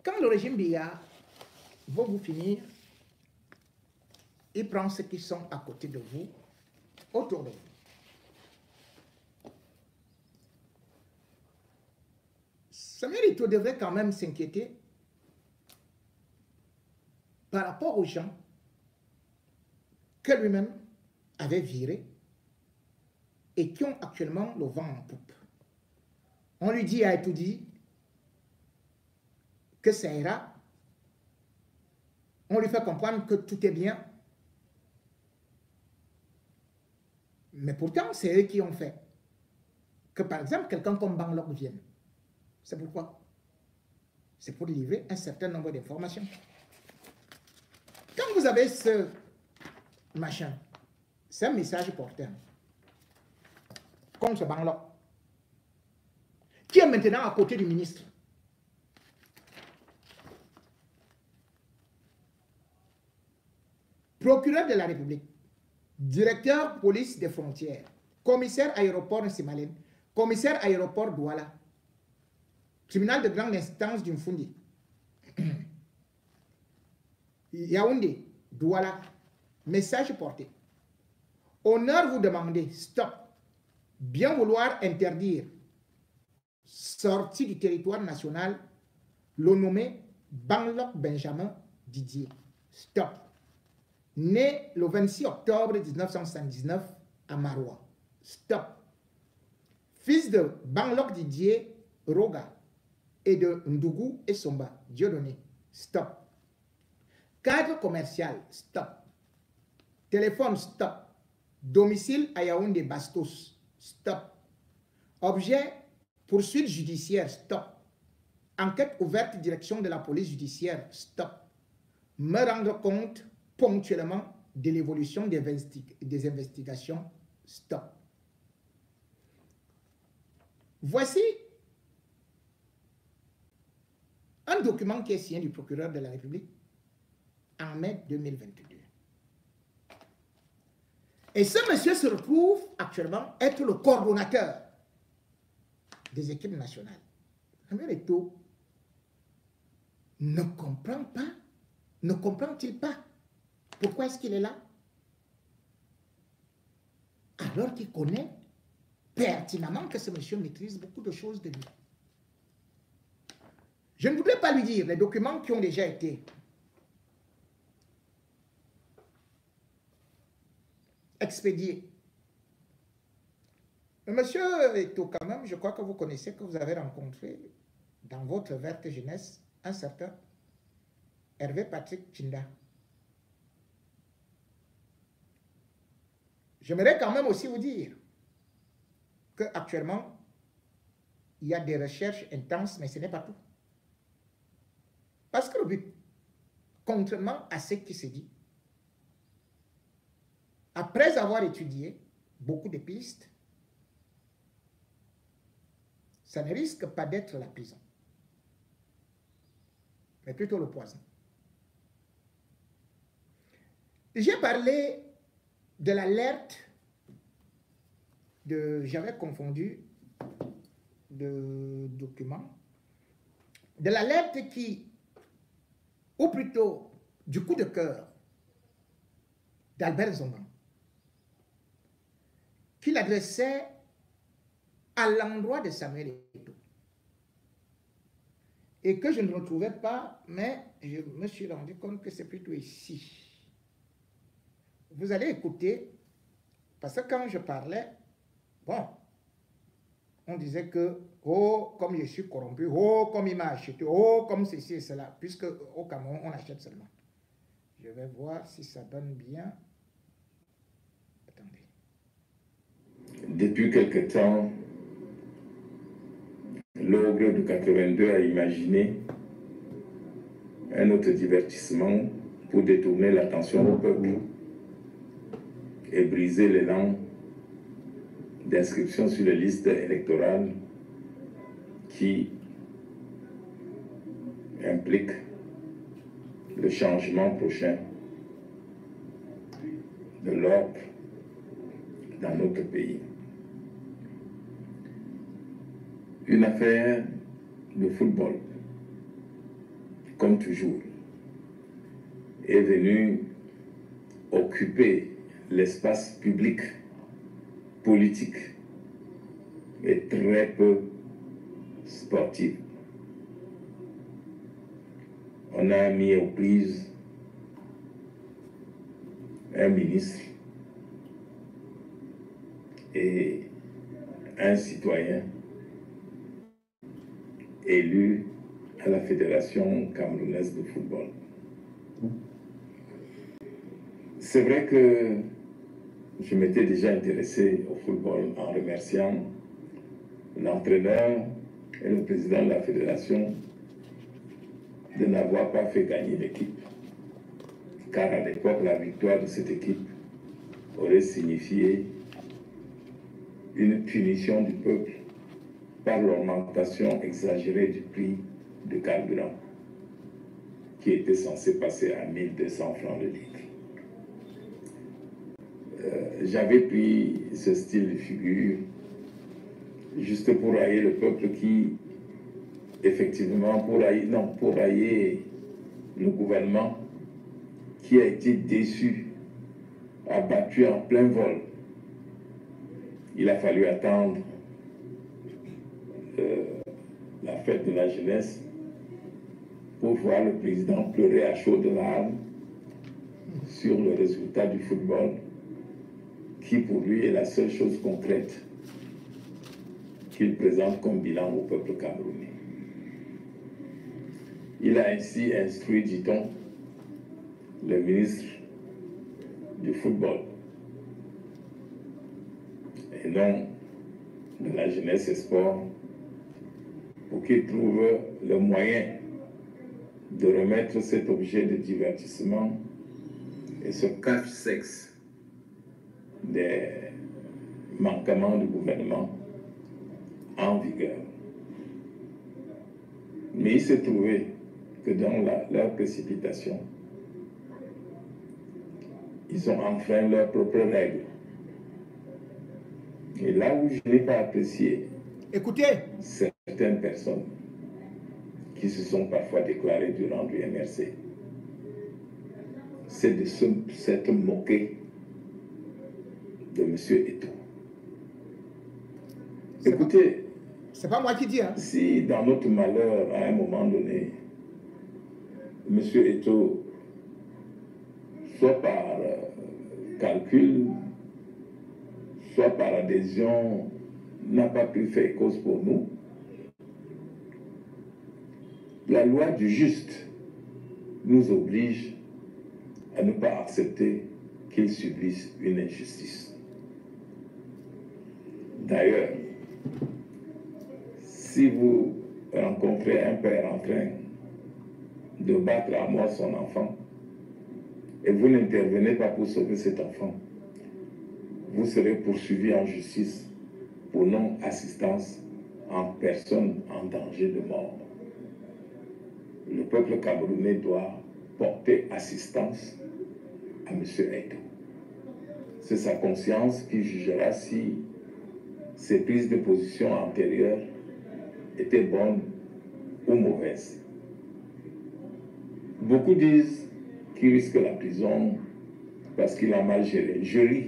Quand le régime Biya va vous finir, il prend ceux qui sont à côté de vous, autour de vous. Samuel Eto'o devrait quand même s'inquiéter par rapport aux gens que lui-même avait virés et qui ont actuellement le vent en poupe. On lui dit à Etoudi que ça ira. On lui fait comprendre que tout est bien. Mais pourtant, c'est eux qui ont fait que, par exemple, quelqu'un comme Banglok vienne. C'est pourquoi? C'est pour livrer un certain nombre d'informations. Quand vous avez ce machin, c'est un message porteur comme ce Banglok, qui est maintenant à côté du ministre. Procureur de la République, directeur police des frontières, commissaire aéroport Simalène, commissaire aéroport Douala, tribunal de grande instance du Mfundi, Yaoundé, Douala, message porté. Honneur vous demander, stop, bien vouloir interdire sortie du territoire national le nommé Banglok Benjamin Didier. Stop. Né le 26 octobre 1979 à Maroua. Stop. Fils de Banglok Didier Roga et de Ndougou et Somba Dieudonné. Stop. Cadre commercial. Stop. Téléphone. Stop. Domicile à Yaoundé Bastos. Stop. Objet poursuite judiciaire. Stop. Enquête ouverte direction de la police judiciaire. Stop. Me rendre compte ponctuellement de l'évolution des investigations. Stop. Voici un document qui est signé du procureur de la République en mai 2022. Et ce monsieur se retrouve actuellement être le coordonnateur des équipes nationales. Samuel Eto'o ne comprend pas, ne comprend-il pas pourquoi est-ce qu'il est là? Alors qu'il connaît pertinemment que ce monsieur maîtrise beaucoup de choses de lui. Je ne voudrais pas lui dire les documents qui ont déjà été expédiés. Mais monsieur Eto'o, quand même, je crois que vous connaissez, que vous avez rencontré dans votre verte jeunesse un certain Hervé Patrick Chinda. J'aimerais quand même aussi vous dire qu'actuellement, il y a des recherches intenses, mais ce n'est pas tout. Parce que le but, contrairement à ce qui se dit, après avoir étudié beaucoup de pistes, ça ne risque pas d'être la prison, mais plutôt le poison. J'ai parlé de l'alerte de, j'avais confondu de documents, de l'alerte qui, ou plutôt du coup de cœur d'Albert Zoman, qu'il adressait à l'endroit de Samuel Eto'o. Et que je ne retrouvais pas, mais je me suis rendu compte que c'est plutôt ici. Vous allez écouter, parce que quand je parlais, bon, on disait que, oh, comme je suis corrompu, oh, comme il m'a acheté, oh, comme ceci et cela, puisque au Cameroun, on achète seulement. Je vais voir si ça donne bien. Attendez. Depuis quelque temps, l'ogre de 82 a imaginé un autre divertissement pour détourner l'attention au peuple et briser l'élan d'inscription sur les listes électorales qui impliquent le changement prochain de l'ordre dans notre pays. Une affaire de football comme toujours, est venu occuper l'espace public, politique et très peu sportif. On a mis aux prises un ministre et un citoyen élu à la Fédération camerounaise de football. C'est vrai que je m'étais déjà intéressé au football en remerciant l'entraîneur et le président de la fédération de n'avoir pas fait gagner l'équipe. Car à l'époque, la victoire de cette équipe aurait signifié une punition du peuple par l'augmentation exagérée du prix du carburant, qui était censé passer à 1200 francs le litre. J'avais pris ce style de figure juste pour railler le peuple qui, effectivement, pour railler le gouvernement qui a été déçu, abattu en plein vol. Il a fallu attendre la fête de la jeunesse pour voir le président pleurer à chaudes larmes sur le résultat du football, qui pour lui est la seule chose concrète qu'il présente comme bilan au peuple camerounais. Il a ainsi instruit, dit-on, le ministre du football et non de la jeunesse et sport pour qu'il trouve le moyen de remettre cet objet de divertissement et ce cache-sexe des manquements du gouvernement en vigueur. Mais il s'est trouvé que dans leur précipitation, ils ont enfreint leurs propres règles. Et là où je n'ai pas apprécié, écoutez, certaines personnes qui se sont parfois déclarées durant du MRC, c'est de s'être moqué de M. Eto'o. Écoutez, c'est pas moi qui dis, hein. Si dans notre malheur, à un moment donné, M. Eto'o, soit par calcul, soit par adhésion, n'a pas pu faire cause pour nous, la loi du juste nous oblige à ne pas accepter qu'il subisse une injustice. D'ailleurs, si vous rencontrez un père en train de battre à mort son enfant et vous n'intervenez pas pour sauver cet enfant, vous serez poursuivi en justice pour non-assistance en personne en danger de mort. Le peuple camerounais doit porter assistance à M. Eto'o. C'est sa conscience qui jugera si ses prises de position antérieures étaient bonnes ou mauvaises. Beaucoup disent qu'il risque la prison parce qu'il a mal géré. Je ris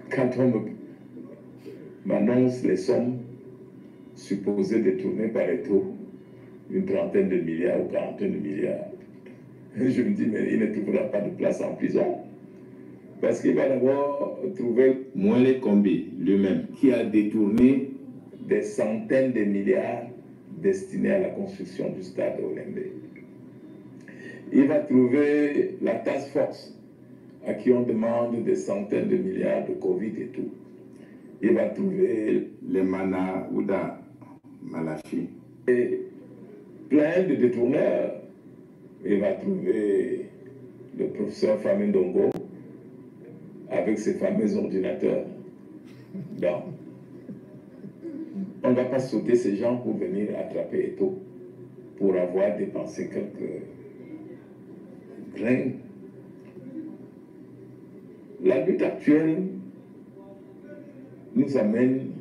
quand on m'annonce les sommes supposées détournées par Eto'o, une trentaine de milliards ou quarantaine de milliards. Je me dis, mais il ne trouvera pas de place en prison. Parce qu'il va d'abord trouver Moëlle Kombi lui-même, qui a détourné des centaines de milliards destinés à la construction du stade Olembe. Il va trouver la task force, à qui on demande des centaines de milliards de Covid et tout. Il va trouver les Mana Ouda Malachi. Et plein de détourneurs. Il va trouver le professeur Famine Dongo avec ses fameux ordinateurs. Donc, on ne va pas sauter ces gens pour venir attraper Eto'o, pour avoir dépensé quelques grains. La lutte actuelle nous amène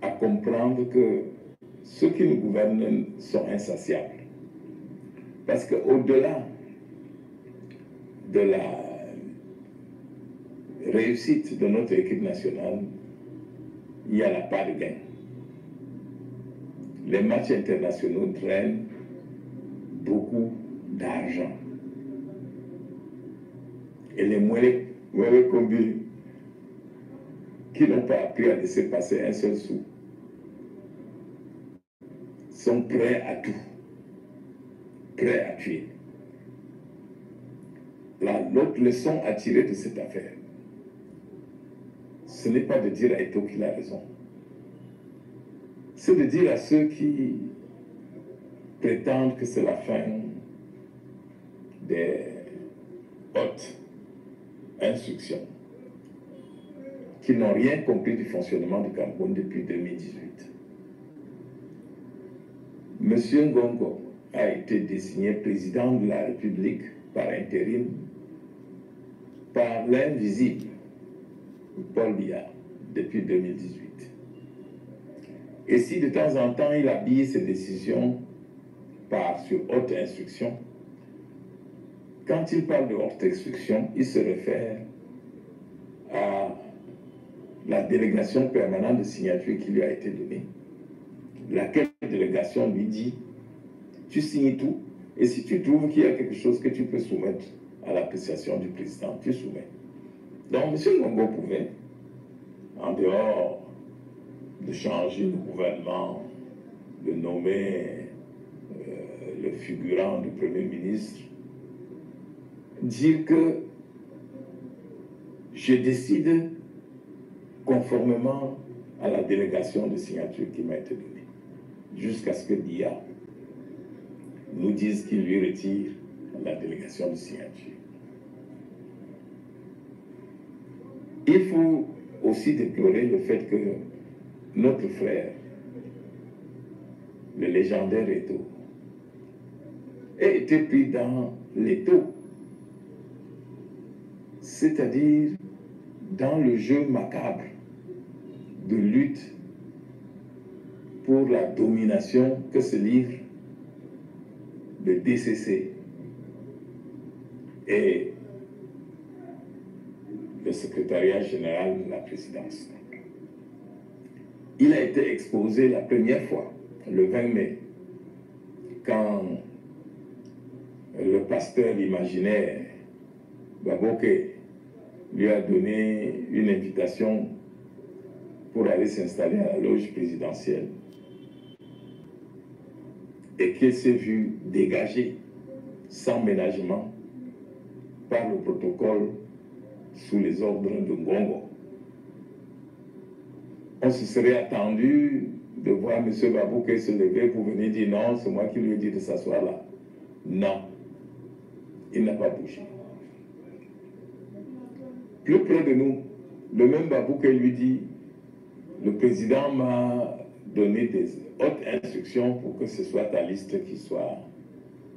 à comprendre que ceux qui nous gouvernent sont insatiables. Parce qu'au-delà de la réussite de notre équipe nationale, il y a la part de gain. Les matchs internationaux drainent beaucoup d'argent. Et les moyens combien qui n'ont pas appris à laisser passer un seul sou sont prêts à tout, prêts à tuer. L'autre leçon à tirer de cette affaire, ce n'est pas de dire à Eto'o qu'il a raison. C'est de dire à ceux qui prétendent que c'est la fin des hautes instructions, qui n'ont rien compris du fonctionnement du Cameroun depuis 2018. Monsieur Ngongo a été désigné président de la République par intérim par l'invisible Paul Biya depuis 2018. Et si de temps en temps il habille ses décisions sur haute instruction, quand il parle de haute instruction, il se réfère à la délégation permanente de signature qui lui a été donnée, laquelle délégation lui dit, tu signes tout, et si tu trouves qu'il y a quelque chose que tu peux soumettre à l'appréciation du président, tu soumets. Donc M. Ngongo pouvait, en dehors de changer le gouvernement, de nommer le figurant du Premier ministre, dire que je décide conformément à la délégation de signature qui m'a été donnée, jusqu'à ce que Biya nous dise qu'il lui retire la délégation de signature. Il faut aussi déplorer le fait que notre frère, le légendaire Eto'o, ait été pris dans l'étau, c'est-à-dire dans le jeu macabre de lutte pour la domination que se livre le DCC et le secrétariat général de la présidence. Il a été exposé la première fois, le 20 mai, quand le pasteur imaginaire Baboke lui a donné une invitation pour aller s'installer à la loge présidentielle et qu'il s'est vu dégagé sans ménagement par le protocole sous les ordres de Ngongo. On se serait attendu de voir M. Baboke se lever pour venir dire non, c'est moi qui lui ai dit de s'asseoir là. Non, il n'a pas bougé. Plus près de nous, le même Baboke lui dit, le président m'a donné des hautes instructions pour que ce soit ta liste qui soit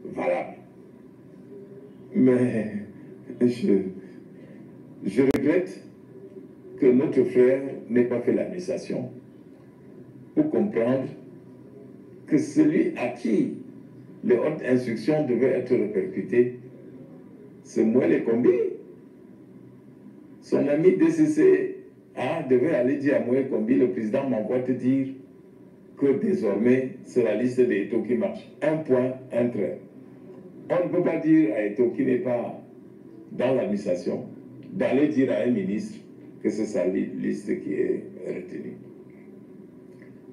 valable. Mais je regrette que notre frère n'ait pas fait l'administration pour comprendre que celui à qui les hautes instructions devaient être répercutées, c'est Moël Kombi. Son ami DCC devait aller dire à Moël Kombi, le président m'envoie te dire que désormais, c'est la liste des Eto'o qui marche. Un point, un trait. On ne peut pas dire à Eto'o qui n'est pas dans l'administration d'aller dire à un ministre que c'est sa liste qui est retenue.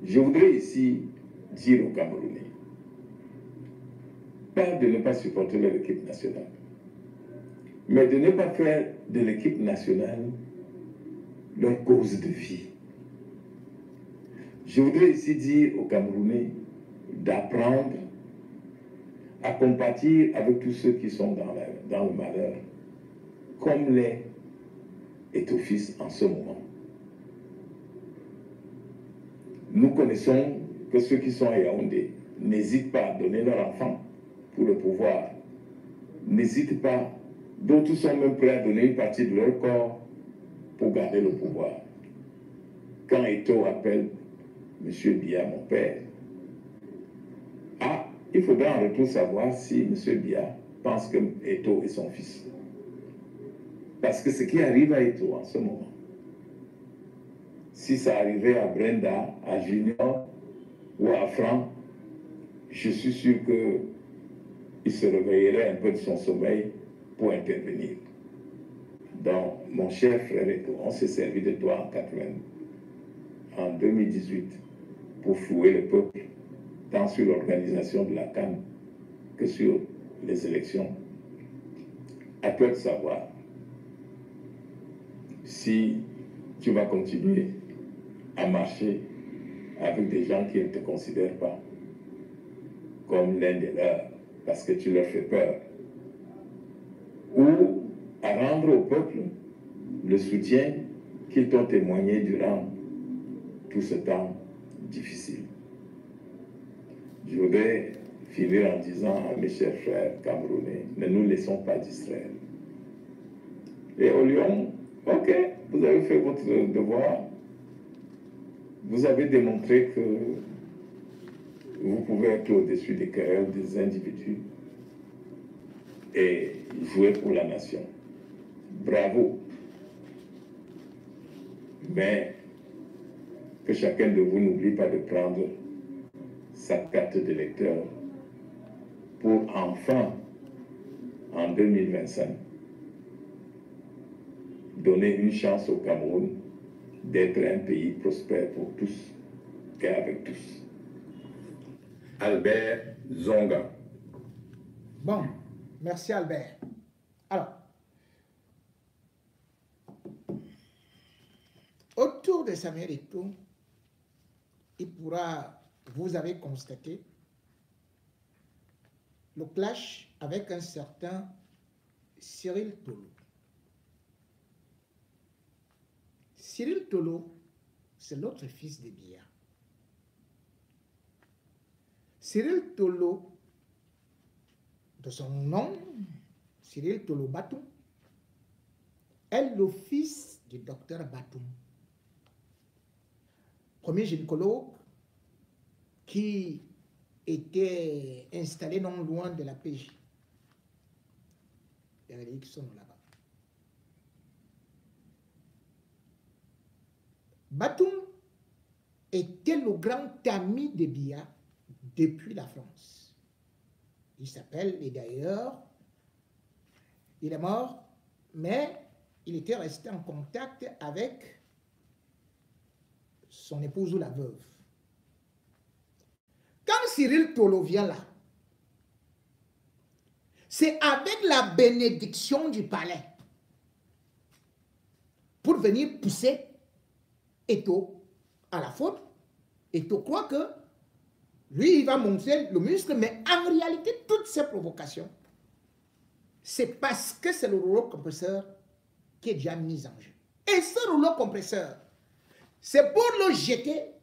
Je voudrais ici dire aux Camerounais, pas de ne pas supporter leur équipe nationale, mais de ne pas faire de l'équipe nationale leur cause de vie. Je voudrais ici dire aux Camerounais d'apprendre à compatir avec tous ceux qui sont dans le malheur, comme l'est Eto'o-fils en ce moment. Nous connaissons que ceux qui sont à Yaoundé n'hésitent pas à donner leur enfant pour le pouvoir, n'hésitent pas, d'autres sont même prêts à donner une partie de leur corps pour garder le pouvoir. Quand Eto'o appelle M. Biya, mon père, il faudra en retour savoir si M. Biya pense que Eto'o est son fils. Parce que ce qui arrive à Eto'o en ce moment, si ça arrivait à Brenda, à Junior ou à Franck, je suis sûr qu'il se réveillerait un peu de son sommeil pour intervenir. Donc, mon cher frère Eto'o, on s'est servi de toi en 2018 pour flouer le peuple, tant sur l'organisation de la CAN que sur les élections. À toi de savoir si tu vas continuer à marcher avec des gens qui ne te considèrent pas comme l'un des leurs, parce que tu leur fais peur, ou à rendre au peuple le soutien qu'ils t'ont témoigné durant tout ce temps difficile. Je voudrais finir en disant à mes chers frères camerounais, ne nous laissons pas distraire. Et au Lyon, ok, vous avez fait votre devoir, vous avez démontré que vous pouvez être au-dessus des querelles des individus et jouer pour la nation. Bravo. Mais que chacun de vous n'oublie pas de prendre sa carte d'électeur pour enfin, en 2025, donner une chance au Cameroun d'être un pays prospère pour tous et avec tous. Albert Zonga. Bon, merci Albert. Alors, autour de Samuel Eto'o, vous avez constaté le clash avec un certain Cyril Tolo. Cyril Tolo, c'est l'autre fils de Biya. Cyril Tolo, de son nom, Cyril Tolo Batoum, est le fils du docteur Batoum, premier gynécologue qui était installé non loin de la PJ. Il y a des qui sont là-bas. Batoum était le grand ami de Biya depuis la France. Il s'appelle, et d'ailleurs, il est mort, mais il était resté en contact avec son épouse ou la veuve. Quand Cyril Tolo vient là, c'est avec la bénédiction du palais pour venir pousser Eto'o à la faute. Eto'o croit que lui, il va montrer le muscle, mais en réalité, toutes ces provocations, c'est parce que c'est le rouleau compresseur qui est déjà mis en jeu. Et ce rouleau compresseur, c'est pour le jeter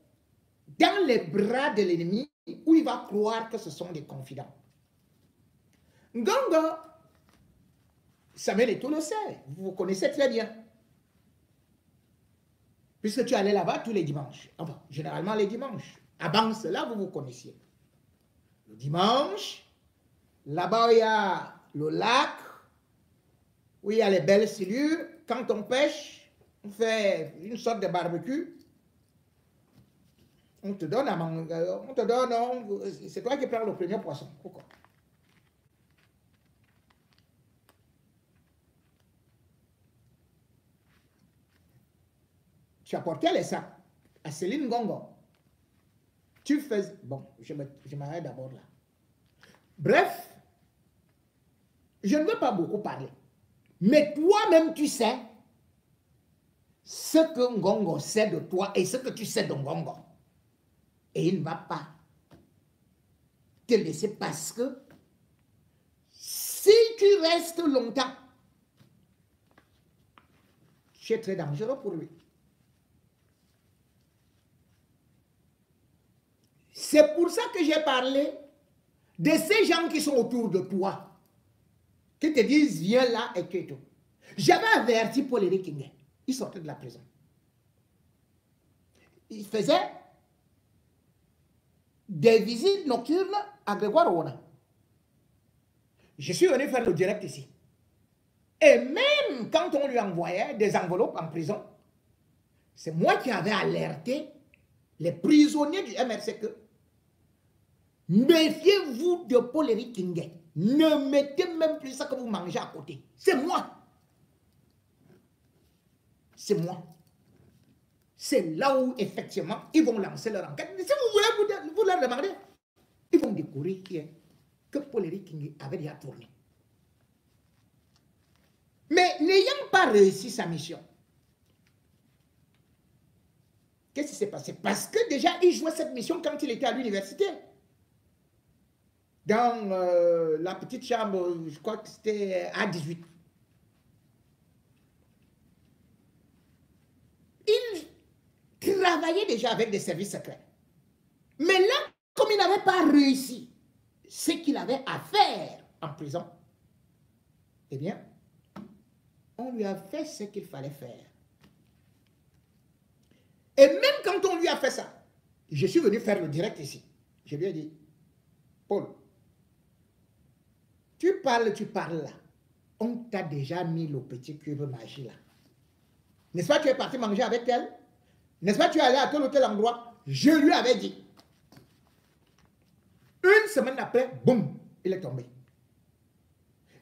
dans les bras de l'ennemi où il va croire que ce sont des confidents. Ngongo, Samuel Eto'o le sait, vous connaissez très bien. Puisque tu allais là-bas tous les dimanches. Enfin, généralement les dimanches. Avant cela, vous vous connaissiez. Le dimanche, là-bas, il y a le lac, où il y a les belles silures. Quand on pêche, on fait une sorte de barbecue. On te donne à manger, c'est toi qui prends le premier poisson. Pourquoi? Tu apportais les sacs à Céline Ngongo. Tu fais... Bon, je m'arrête d'abord là. Bref, je ne veux pas beaucoup parler. Mais toi-même, tu sais ce que Ngongo sait de toi et ce que tu sais de Ngongo. Et il ne va pas te laisser parce que si tu restes longtemps, tu es très dangereux pour lui. C'est pour ça que j'ai parlé de ces gens qui sont autour de toi, qui te disent, viens là et que tout. J'avais averti Paul-Éric Kingé, il sortait de la prison. Il faisait des visites nocturnes à Grégoire Rona. Je suis venu faire le direct ici. Et même quand on lui envoyait des enveloppes en prison, c'est moi qui avais alerté les prisonniers du MRC que méfiez-vous de Paul-Éric Kingé. Ne mettez même plus ça que vous mangez à côté. C'est moi. C'est moi. C'est là où, effectivement, ils vont lancer leur enquête. Mais si vous voulez vous leur demander, ils vont découvrir que Paul-Éric Kingé avait déjà tourné. Mais n'ayant pas réussi sa mission, qu'est-ce qui s'est passé? Parce que déjà, il jouait cette mission quand il était à l'université. Dans la petite chambre, je crois que c'était A18. Il travaillait déjà avec des services secrets. Mais là, comme il n'avait pas réussi ce qu'il avait à faire en prison, eh bien, on lui a fait ce qu'il fallait faire. Et même quand on lui a fait ça, je suis venu faire le direct ici. Je lui ai dit, Paul, tu parles là. On t'a déjà mis le petit cube magie là. N'est-ce pas, tu es parti manger avec elle? N'est-ce pas, tu es allé à tel ou tel endroit? Je lui avais dit. Une semaine après, boum, il est tombé.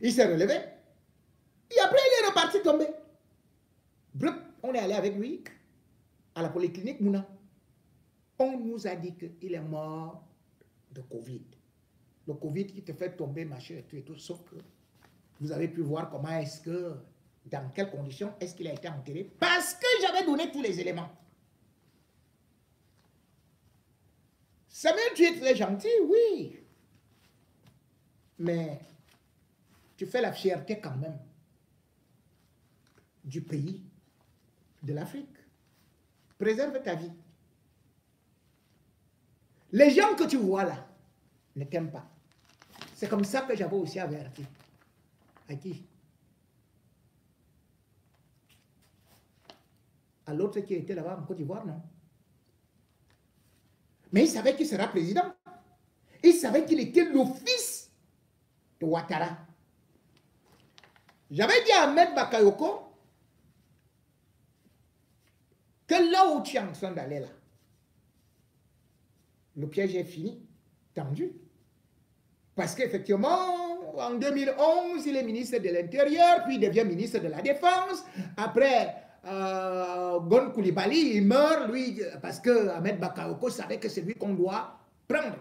Il s'est relevé. Et après, il est reparti tomber. Blup, on est allé avec lui à la polyclinique Mouna. On nous a dit qu'il est mort de Covid. Le Covid qui te fait tomber, machin et tout, sauf que vous avez pu voir comment est-ce que, dans quelles conditions est-ce qu'il a été enterré, parce que j'avais donné tous les éléments. Samuel, tu es très gentil, oui. Mais tu fais la fierté quand même du pays, de l'Afrique. Préserve ta vie. Les gens que tu vois là ne t'aiment pas. C'est comme ça que j'avais aussi averti. À qui? À l'autre qui était là-bas en Côte d'Ivoire, non? Mais il savait qu'il sera président. Il savait qu'il était le fils de Ouattara. J'avais dit à Ahmed Bakayoko que là où tu es en train d'aller là, le piège est fini, tendu. Parce qu'effectivement, en 2011, il est ministre de l'Intérieur, puis il devient ministre de la Défense. Après, Gon Koulibaly, il meurt, lui, parce que Ahmed Bakayoko savait que c'est lui qu'on doit prendre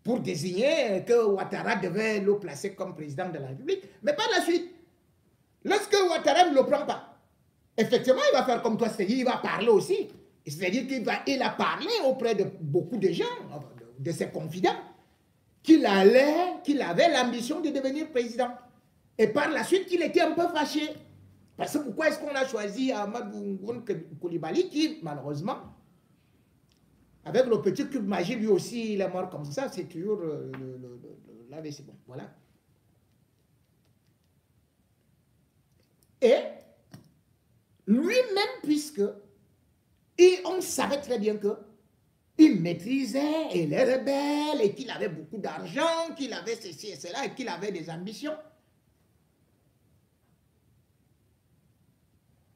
pour désigner que Ouattara devait le placer comme président de la République. Mais par la suite, lorsque Ouattara ne le prend pas, effectivement, il va faire comme toi, c'est-à-dire il va parler aussi. C'est-à-dire qu'il a parlé auprès de beaucoup de gens, de ses confidents, qu'il avait l'ambition de devenir président. Et par la suite, qu'il était un peu fâché. Parce que pourquoi est-ce qu'on a choisi Amadou Koulibaly qui, malheureusement, avec le petit cube magie, lui aussi, il est mort comme ça, c'est toujours l'AVC. Bon, voilà. Et lui-même, puisque on savait très bien que il maîtrisait, et les rebelles, et qu'il avait beaucoup d'argent, qu'il avait ceci et cela, et qu'il avait des ambitions.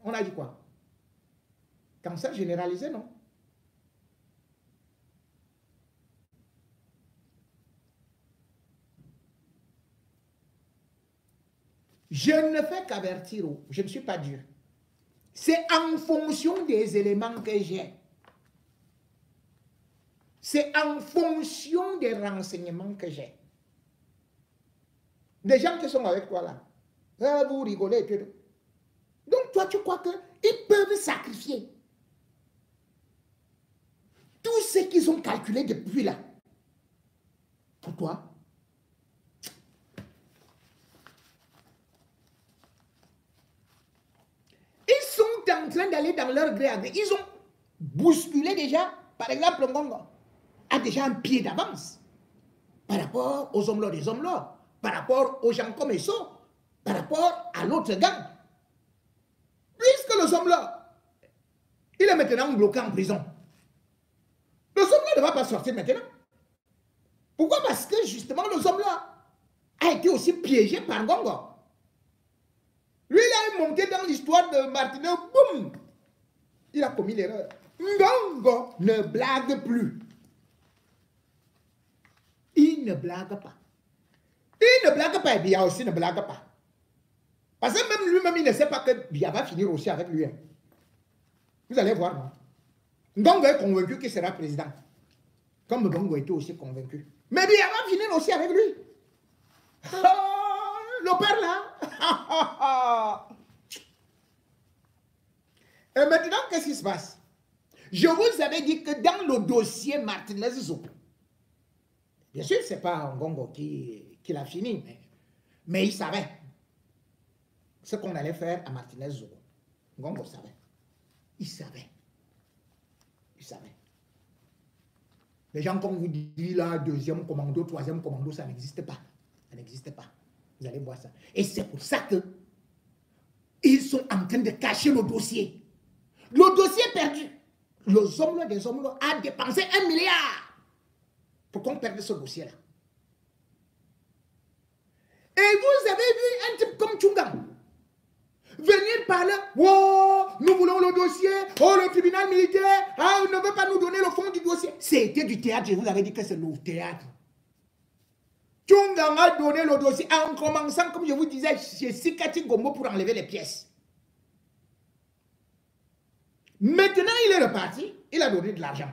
On a dit quoi? Cancer généralisé, non? Je ne fais qu'avertir, je ne suis pas Dieu. C'est en fonction des éléments que j'ai. C'est en fonction des renseignements que j'ai. Des gens qui sont avec toi là, vous rigolez. Donc toi, tu crois qu'ils peuvent sacrifier tout ce qu'ils ont calculé depuis là. Pour toi? Ils sont en train d'aller dans leur gré à gré. Ils ont bousculé déjà, par exemple, Ngongo a déjà un pied d'avance par rapport aux hommes des hommes là, par rapport aux gens comme Esso, par rapport à l'autre gang. Puisque le homme là, il est maintenant bloqué en prison. Le homme là ne va pas sortir maintenant. Pourquoi? Parce que justement, le homme-là a été aussi piégé par Ngongo. Lui, il a monté dans l'histoire de Martineau, boum! Il a commis l'erreur. Ngongo ne blague plus. Il ne blague pas. Il ne blague pas et Biya aussi ne blague pas. Parce que même lui-même, il ne sait pas que Biya va finir aussi avec lui. Vous allez voir, non? Ngongo est convaincu qu'il sera président. Comme Ngongo était aussi convaincu. Mais Biya va finir aussi avec lui. Le père là. Et maintenant, qu'est-ce qui se passe? Je vous avais dit que dans le dossier Martinez Zogo, bien sûr, ce n'est pas Ngongo qui l'a fini, mais il savait ce qu'on allait faire à Martinez Zogo. Ngongo savait. Il savait. Il savait. Les gens, comme vous dites là, deuxième commando, troisième commando, ça n'existe pas. Ça n'existe pas. Vous allez voir ça. Et c'est pour ça que ils sont en train de cacher le dossier. Le dossier est perdu. Le Zomlo des Zomlo a dépensé 1 milliard pour qu'on perde ce dossier-là. Et vous avez vu un type comme Tchungang venir parler, oh, nous voulons le dossier, oh, le tribunal militaire, ah, on ne veut pas nous donner le fond du dossier. C'était du théâtre, je vous avais dit que c'est le théâtre. Tchungang a donné le dossier en commençant, comme je vous disais, chez Sikati Gombo pour enlever les pièces. Maintenant, il est reparti, il a donné de l'argent.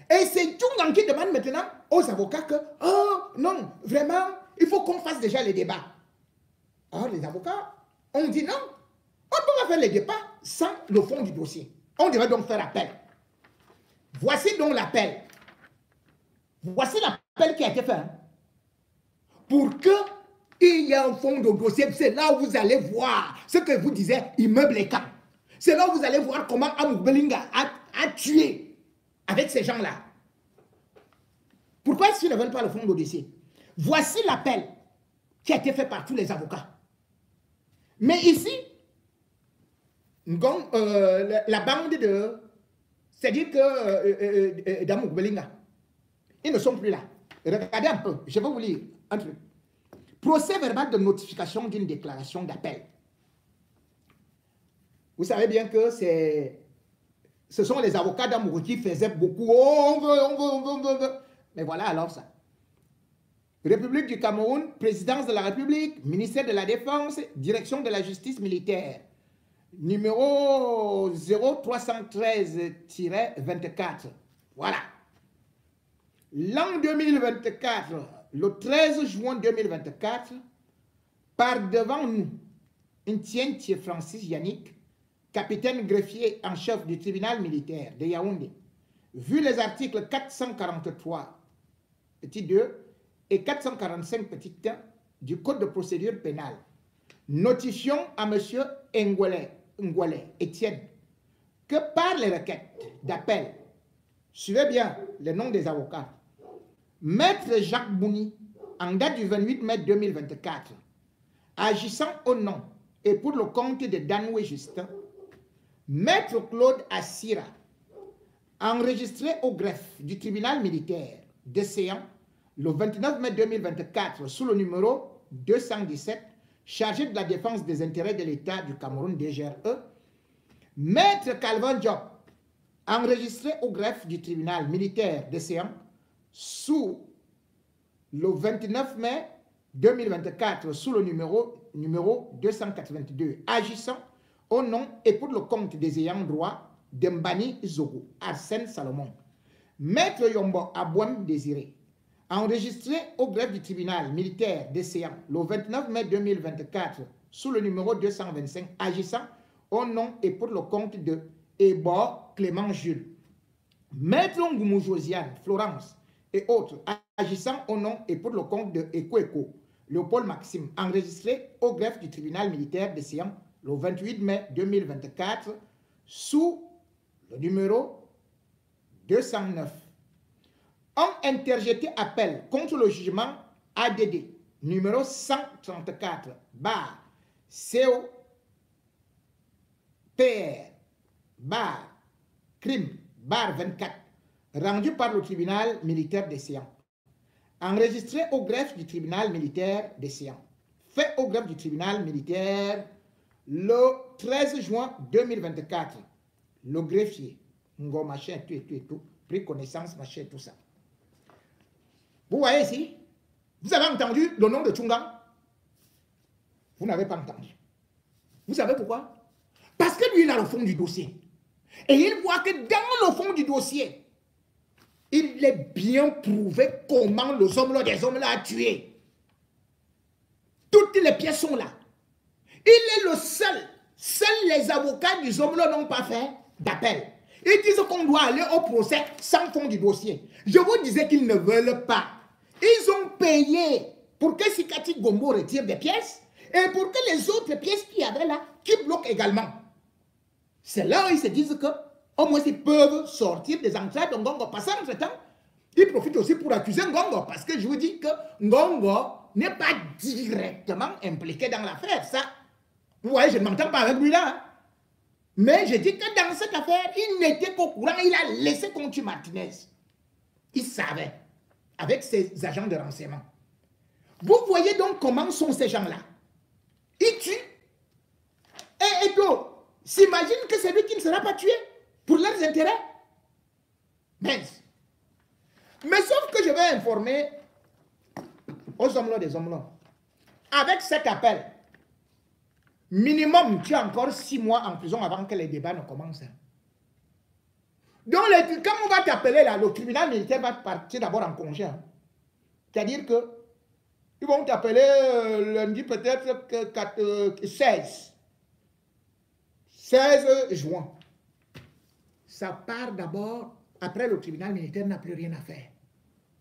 Et c'est Tchungang qui demande maintenant aux avocats que, oh, non, vraiment, il faut qu'on fasse déjà les débats. Or, les avocats ont dit non, on ne peut pas faire les débats sans le fond du dossier. On devrait donc faire appel. Voici donc l'appel. Voici l'appel qui a été fait. Hein. Pour qu'il y ait un fond de dossier, c'est là où vous allez voir ce que vous disiez, immeuble et camp. C'est là où vous allez voir comment Amouk Belinga a tué avec ces gens-là. Pourquoi est-ce qu'ils ne veulent pas le fond de dossier? Voici l'appel qui a été fait par tous les avocats. Mais ici, la bande de... C'est-à-dire que d'Amouk Belinga, ils ne sont plus là. Regardez un peu, je vais vous lire un truc. Procès verbal de notification d'une déclaration d'appel. Vous savez bien que ce sont les avocats d'Amour qui faisaient beaucoup. Oh, on veut. Mais voilà alors ça. République du Cameroun, présidence de la République, ministère de la Défense, direction de la justice militaire. Numéro 0313-24. Voilà. L'an 2024, le 13 juin 2024, par devant nous, Ntientie Francis Yannick, capitaine greffier en chef du tribunal militaire de Yaoundé, vu les articles 443, petit 2, et 445, petit 1 du Code de procédure pénale, notifions à M. Ngwele Étienne que par les requêtes d'appel, suivez bien les noms des avocats, Maître Jacques Bouni, en date du 28 mai 2024, agissant au nom et pour le compte de Danoué Justin, Maître Claude Assira, enregistré au greffe du tribunal militaire de Séan le 29 mai 2024 sous le numéro 217, chargé de la défense des intérêts de l'État du Cameroun DGRE, Maître Calvin Diop, enregistré au greffe du tribunal militaire de Séan sous le 29 mai 2024 sous le numéro 282, agissant au nom et pour le compte des ayants droit d'Mbani Zogo, Arsène Salomon. Maître Yombo Abouam Désiré, enregistré au greffe du tribunal militaire de Séan le 29 mai 2024 sous le numéro 225, agissant au nom et pour le compte de Ebo Clément Jules. Maître Ngoumou Josiane Florence et autres, agissant au nom et pour le compte de Eko Léopold Maxime, enregistré au greffe du tribunal militaire de Séan le 28 mai 2024 sous le numéro 209, ont interjeté appel contre le jugement ADD numéro 134 bar CO PR bar crime bar 24 rendu par le tribunal militaire de Séan, enregistré au greffe du tribunal militaire des Sians, fait au greffe du tribunal militaire le 13 juin 2024. Le greffier, Ngo, machin, tout, pris connaissance, machin, tout ça. Vous voyez ici, vous avez entendu le nom de Tchungang? Vous n'avez pas entendu. Vous savez pourquoi? Parce que lui, il a le fond du dossier. Et il voit que dans le fond du dossier, il est bien prouvé comment les hommes-là, des hommes-là, a tué. Toutes les pièces sont là. Il est le seul. Seuls les avocats du hommes-là n'ont pas fait d'appel. Ils disent qu'on doit aller au procès sans fond du dossier. Je vous disais qu'ils ne veulent pas. Ils ont payé pour que Sikati Gombo retire des pièces et pour que les autres pièces qu'il y avait là, qui bloquent également. C'est là où ils se disent que au moins ils peuvent sortir des entrées de Ngongo. Parce qu'en temps, ils profitent aussi pour accuser Ngongo. Parce que je vous dis que Ngongo n'est pas directement impliqué dans l'affaire. Ça, vous voyez, je ne m'entends pas avec lui là. Hein. Mais je dis que dans cette affaire, il n'était qu'au courant. Il a laissé Contu Martinez. Il savait. Avec ses agents de renseignement. Vous voyez donc comment sont ces gens-là. Ils tuent. Et donc, s'imagine que c'est lui qui ne sera pas tué pour leurs intérêts. Mais sauf que je vais informer aux hommes-là des hommes-là. Avec cet appel, minimum, tu as encore 6 mois en prison avant que les débats ne commencent. Donc, quand on va t'appeler là, le tribunal militaire va partir d'abord en congé. Hein. C'est-à-dire que ils vont t'appeler lundi peut-être 16 juin. Ça part d'abord, après le tribunal militaire n'a plus rien à faire.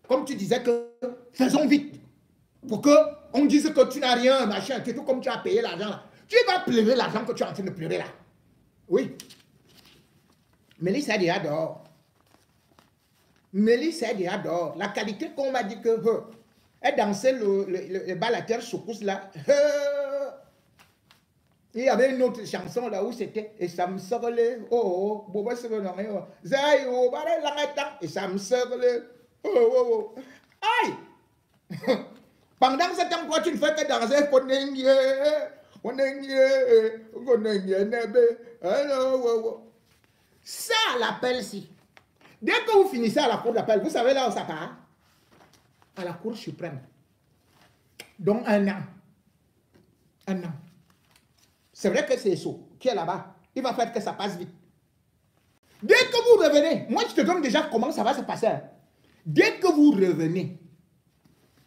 Comme tu disais que, faisons vite. Pour qu'on dise que tu n'as rien, machin, tout comme tu as payé l'argent là. Tu vas pleurer l'argent que tu es en train de pleurer là. Oui. Mélisse est déjà dehors. Mélisse est déjà dehors. La qualité qu'on m'a dit que elle dansait le bal à terre secousse là. Il y avait une autre chanson là où c'était et ça me sortait. Oh, boba se non zai oh bare la et ça me sortait. Oh. Aïe. Pendant ce temps quoi tu ne fais que danser ça l'appel-ci. Dès que vous finissez à la cour d'appel, vous savez là où ça part? À la Cour suprême. Donc 1 an. 1 an. C'est vrai que c'est Esso qui est là-bas. Il va faire que ça passe vite. Dès que vous revenez, moi je te donne déjà comment ça va se passer. Dès que vous revenez,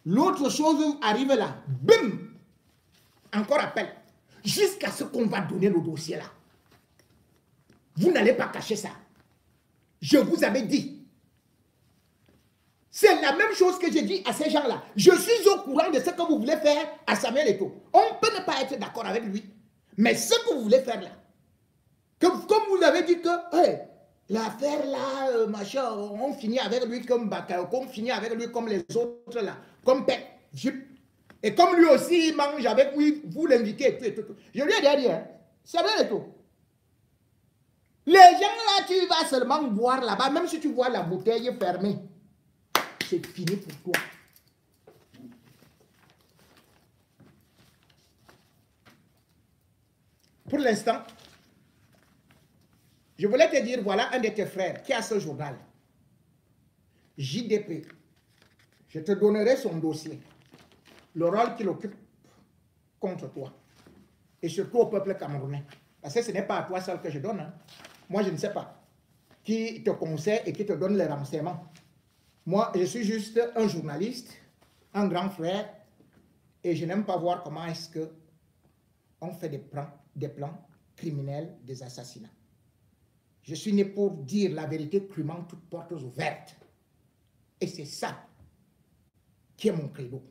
l'autre chose arrive là. Bim! Encore appel. Jusqu'à ce qu'on va donner le dossier là. Vous n'allez pas cacher ça. Je vous avais dit. C'est la même chose que j'ai dit à ces gens-là. Je suis au courant de ce que vous voulez faire à Samuel Eto'o. On peut ne pas être d'accord avec lui. Mais ce que vous voulez faire là, comme vous avez dit que hey, l'affaire là, machin, on finit avec lui comme Bakao, on finit avec lui comme les autres là, comme Pep, et comme lui aussi il mange avec lui, vous l'invitez, tout. Je lui ai déjà dit, hein, Samuel Eto'o. Les gens là, tu vas seulement boire là-bas, même si tu vois la bouteille fermée. C'est fini pour toi. Pour l'instant, je voulais te dire, voilà un de tes frères qui a ce journal. JDP. Je te donnerai son dossier. Le rôle qu'il occupe contre toi. Et surtout au peuple camerounais. Parce que ce n'est pas à toi seul que je donne. Hein. Moi, je ne sais pas qui te conseille et qui te donne les renseignements. Moi, je suis juste un journaliste, un grand frère, et je n'aime pas voir comment est-ce qu'on fait des plans criminels, des assassinats. Je suis né pour dire la vérité crûment, toutes portes ouvertes. Et c'est ça qui est mon credo.